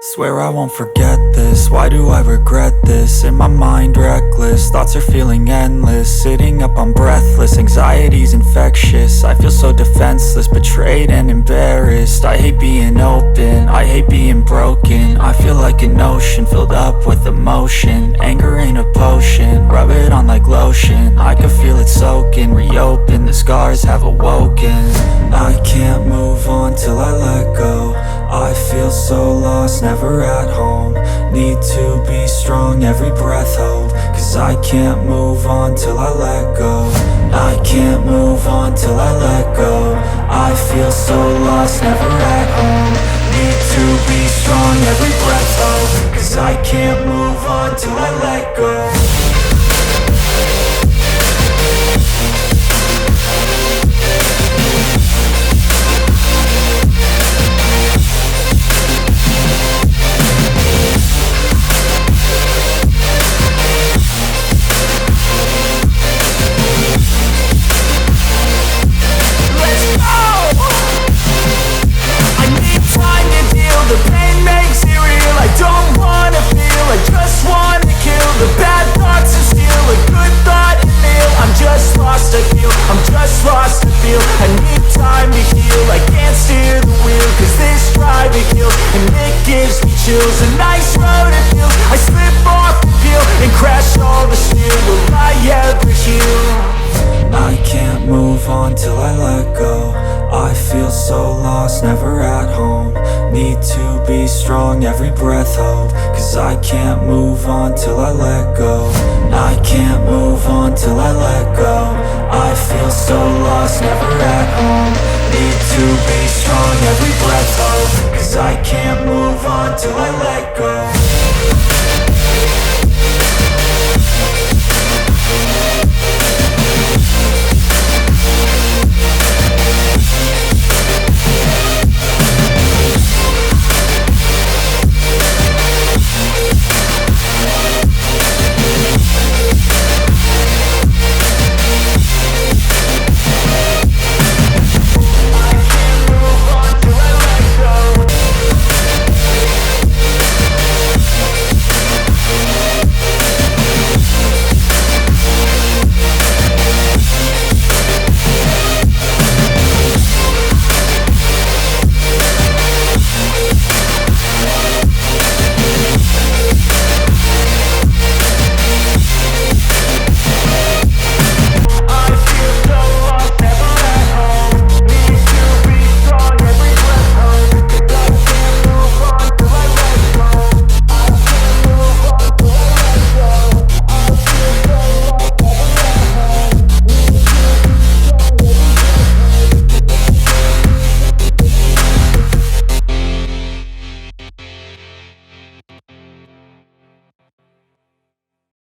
Swear I won't forget this, why do I regret this? In my mind reckless, thoughts are feeling endless. Sitting up, I'm breathless, anxiety's infectious. I feel so defenseless, betrayed and embarrassed. I hate being open, I hate being broken. I feel like an ocean filled up with emotion. Anger ain't a potion, rub it on like lotion. I can feel it soaking, reopen, the scars have awoken. I can't move on till I let go. I feel so lost, never at home. Need to be strong, every breath hope. Cause I can't move on till I let go. I can't move on till I let go. I feel so lost, never at home. Need to be strong, every breath hope. Cause I can't move on till I let go. The pain makes it real, I don't wanna feel, I just wanna kill the bad thoughts and steal a good thought and feel. I'm just lost, I feel, I'm just lost, I feel. I need time to heal, I can't steer the wheel. Cause this drive it kills, and it gives me chills. A nice road it feels, I slip off the peel and crash all the steel. Will I ever heal? I can't move on till I let go. I feel so lost, never at home. Need to be strong, every breath hope. Cause I can't move on till I let go. I can't move on till I let go. I feel so lost, never at home. Need to be strong, every breath hope. Cause I can't move on till I let go.